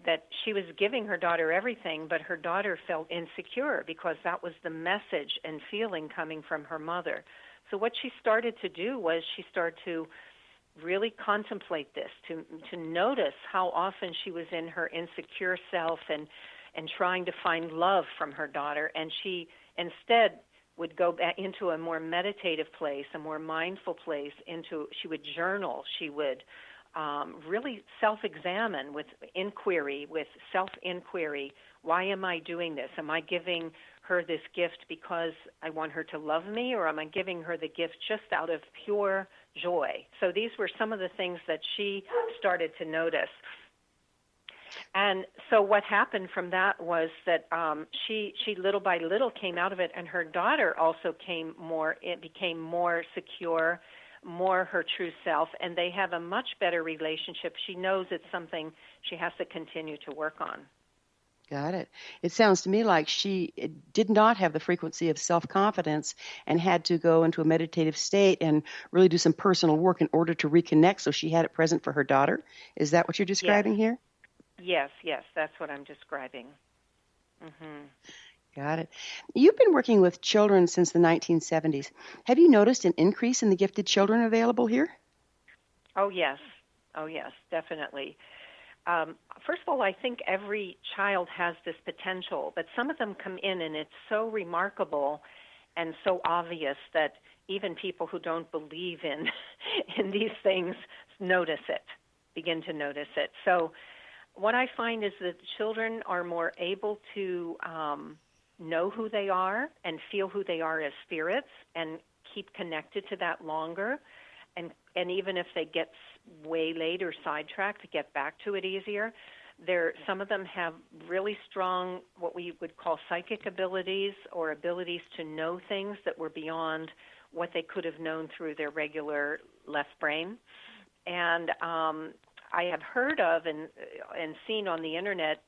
that she was giving her daughter everything, but her daughter felt insecure because that was the message and feeling coming from her mother. So what she started to do was she started to really contemplate this, to notice how often she was in her insecure self and trying to find love from her daughter. And she instead would go back into a more meditative place, a more mindful place. She would journal. She would really self-examine with inquiry, with self-inquiry. Why am I doing this? Am I giving her this gift because I want her to love me, or am I giving her the gift just out of pure joy? So these were some of the things that she started to notice. And so what happened from that was that she little by little came out of it, and her daughter also became more secure, more her true self, and they have a much better relationship. She knows it's something she has to continue to work on. Got it. It sounds to me like she did not have the frequency of self-confidence and had to go into a meditative state and really do some personal work in order to reconnect, so she had it present for her daughter. Is that what you're describing here? Yes, that's what I'm describing. Mm-hmm. Got it. You've been working with children since the 1970s. Have you noticed an increase in the gifted children available here? Oh, yes, definitely. First of all, I think every child has this potential, but some of them come in and it's so remarkable and so obvious that even people who don't believe in these things begin to notice it. So what I find is that children are more able to know who they are and feel who they are as spirits and keep connected to that longer. And even if they get way late or sidetracked, to get back to it easier. Some of them have really strong, what we would call psychic abilities, or abilities to know things that were beyond what they could have known through their regular left brain. And I have heard of and seen on the internet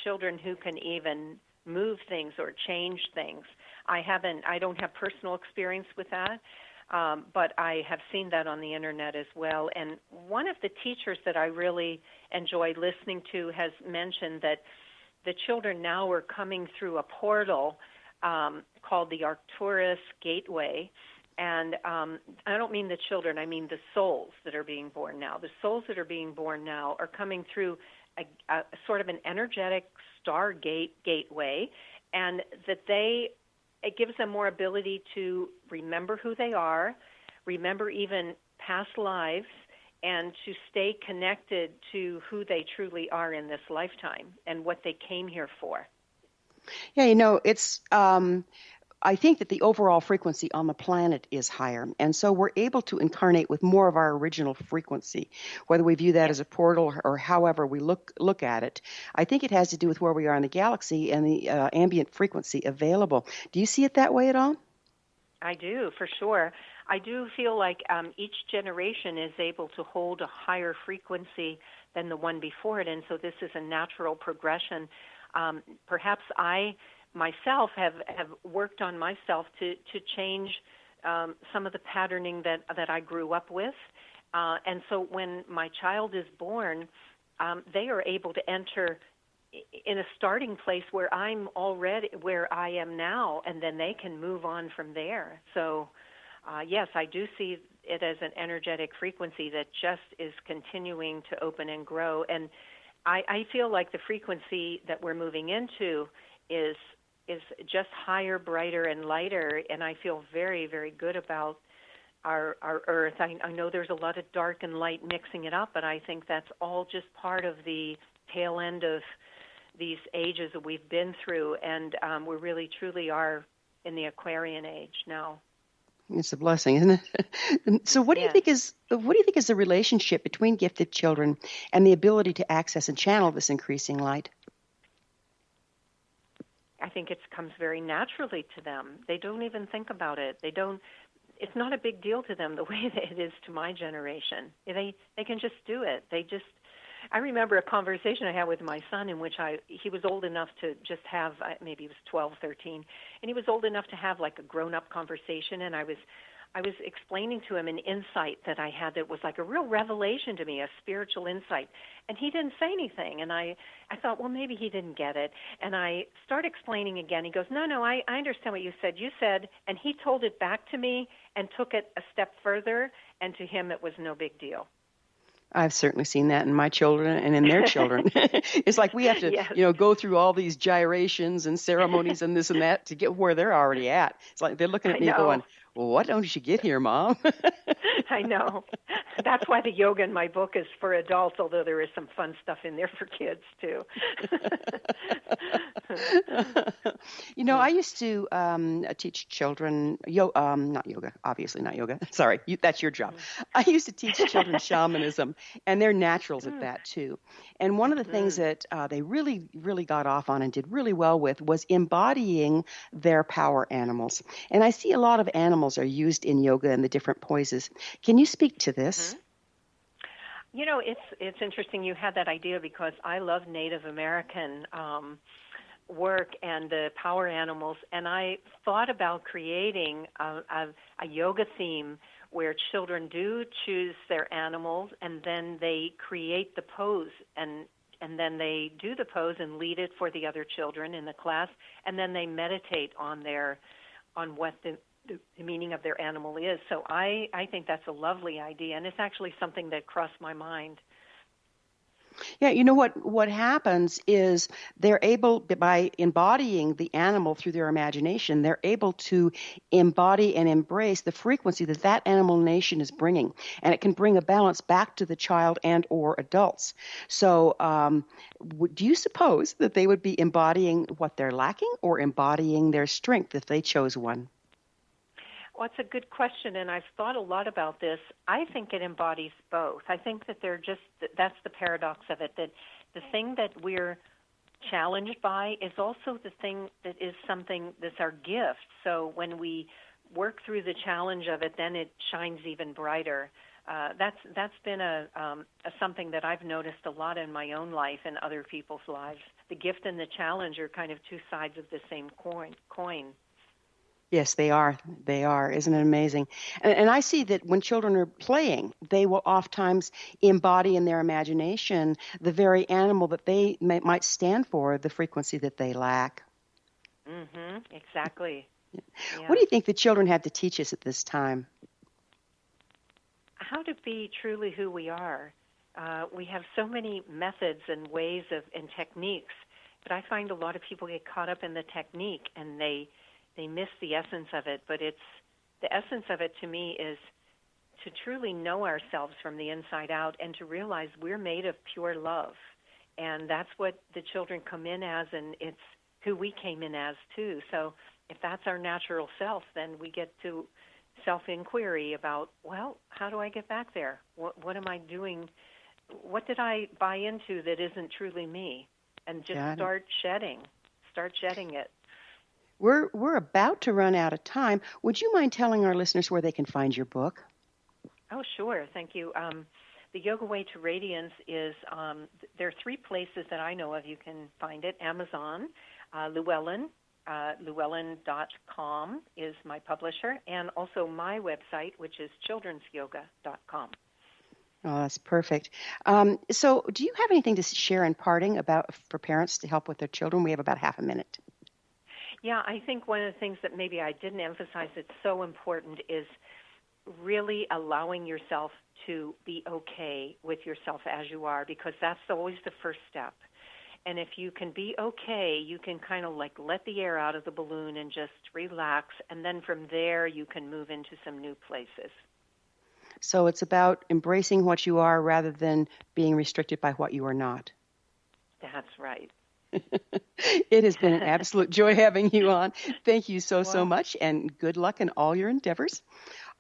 children who can even move things or change things. I don't have personal experience with that. But I have seen that on the internet as well. And one of the teachers that I really enjoy listening to has mentioned that the children now are coming through a portal called the Arcturus Gateway. And I don't mean the children, I mean the souls that are being born now. The souls that are being born now are coming through a sort of an energetic stargate gateway, and that it gives them more ability to remember who they are, remember even past lives, and to stay connected to who they truly are in this lifetime and what they came here for. Yeah, it's I think that the overall frequency on the planet is higher, and so we're able to incarnate with more of our original frequency, whether we view that as a portal or however we look at it. I think it has to do with where we are in the galaxy and the ambient frequency available. Do you see it that way at all? I do, for sure. I do feel like each generation is able to hold a higher frequency than the one before it, and so this is a natural progression. Perhaps I myself have worked on myself to change some of the patterning that I grew up with. And so when my child is born, they are able to enter in a starting place where I'm already, where I am now, and then they can move on from there. So, yes, I do see it as an energetic frequency that just is continuing to open and grow. And I feel like the frequency that we're moving into is just higher, brighter, and lighter, and I feel very, very good about our Earth. I know there's a lot of dark and light mixing it up, but I think that's all just part of the tail end of these ages that we've been through, and we really, truly are in the Aquarian age now. It's a blessing, isn't it? So what do you think is the relationship between gifted children and the ability to access and channel this increasing light? I think it comes very naturally to them. They don't even think about it. it's not a big deal to them the way that it is to my generation. They can just do it. I remember a conversation I had with my son in which he was old enough to just have, maybe he was 12, 13, and he was old enough to have like a grown-up conversation, and I was explaining to him an insight that I had that was like a real revelation to me, a spiritual insight. And he didn't say anything. And I thought, well, maybe he didn't get it. And I started explaining again. He goes, no, I understand what you said. You said, and he told it back to me and took it a step further. And to him, it was no big deal. I've certainly seen that in my children and in their children. It's like we have to, Yes. go through all these gyrations and ceremonies and this and that to get where they're already at. It's like they're looking at me going, well, what don't you get here, Mom? I know. That's why the yoga in my book is for adults, although there is some fun stuff in there for kids, too. I used to teach children, not yoga, obviously not yoga. Sorry, that's your job. I used to teach children shamanism, and they're naturals at that, too. And one of the things that they really, really got off on and did really well with was embodying their power animals. And I see a lot of animals are used in yoga and the different poses. Can you speak to this? It's interesting you had that idea because I love Native American work and the power animals, and I thought about creating a yoga theme where children do choose their animals and then they create the pose and then they do the pose and lead it for the other children in the class, and then they meditate on what the meaning of their animal is. So I think that's a lovely idea, and it's actually something that crossed my mind. Yeah, what happens is they're able, by embodying the animal through their imagination, they're able to embody and embrace the frequency that animal nation is bringing, and it can bring a balance back to the child and or adults. So do you suppose that they would be embodying what they're lacking or embodying their strength if they chose one? Well, it's a good question, and I've thought a lot about this. I think it embodies both. I think that that's the paradox of it, that the thing that we're challenged by is also the thing that is something that's our gift. So when we work through the challenge of it, then it shines even brighter. That's been a something that I've noticed a lot in my own life and other people's lives. The gift and the challenge are kind of two sides of the same coin. Yes, they are. They are. Isn't it amazing? And I see that when children are playing, they will oftentimes embody in their imagination the very animal that they might stand for, the frequency that they lack. Mm-hmm. Exactly. Yeah. What do you think the children have to teach us at this time? How to be truly who we are. We have so many methods and ways and techniques, but I find a lot of people get caught up in the technique and they miss the essence of it. But the essence of it to me is to truly know ourselves from the inside out and to realize we're made of pure love. And that's what the children come in as, and it's who we came in as too. So if that's our natural self, then we get to self-inquiry about, well, how do I get back there? What am I doing? What did I buy into that isn't truly me? And just start shedding it. We're about to run out of time. Would you mind telling our listeners where they can find your book? Oh, sure. Thank you. The Yoga Way to Radiance is, there are 3 places that I know of you can find it. Amazon, Llewellyn, Llewellyn.com is my publisher, and also my website, which is childrensyoga.com. Oh, that's perfect. So do you have anything to share in parting for parents to help with their children? We have about half a minute. Yeah, I think one of the things that maybe I didn't emphasize that's so important is really allowing yourself to be okay with yourself as you are, because that's always the first step. And if you can be okay, you can kind of like let the air out of the balloon and just relax, and then from there you can move into some new places. So it's about embracing what you are rather than being restricted by what you are not. That's right. It has been an absolute joy having you on. Thank you so much, and good luck in all your endeavors.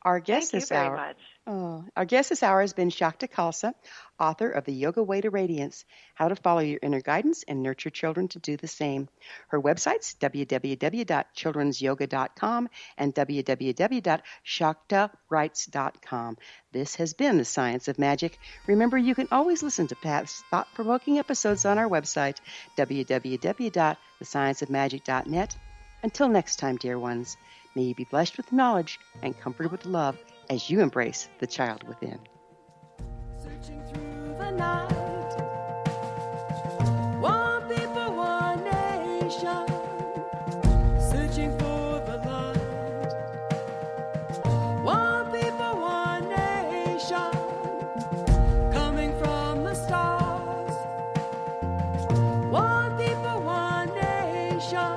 Our guest Thank you this very hour. much. Our guest this hour has been Shakta Khalsa, author of The Yoga Way to Radiance, How to Follow Your Inner Guidance and Nurture Children to Do the Same. Her websites, www.childrensyoga.com and www.shaktawrites.com. This has been The Science of Magic. Remember, you can always listen to past thought-provoking episodes on our website, www.thescienceofmagic.net. Until next time, dear ones, may you be blessed with knowledge and comforted with love as you embrace the child within. Searching through the night, one people, one nation, searching for the light. One people, one nation, coming from the stars. One people, one nation.